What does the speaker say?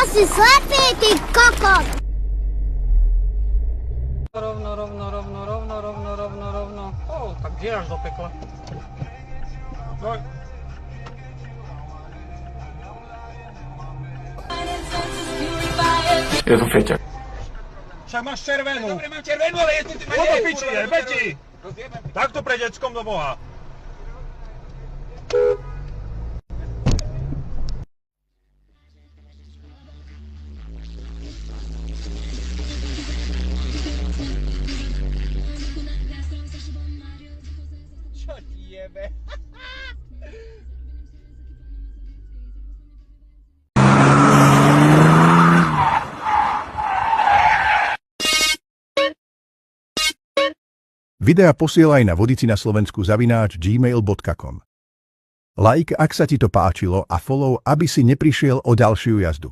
si slepý, ty kokot! Rovno. Tak kde až do pekla? No. Je to feťak. Však máš červenú. Dobre, mám červenú, ale je tu... Toto piči, Beti! Takto pre deckom do Boha. Čo ti jebe? Videa posielaj na vodicinaslovensku@gmail.com. Like, ak sa ti to páčilo, a follow, aby si neprišiel o ďalšiu jazdu.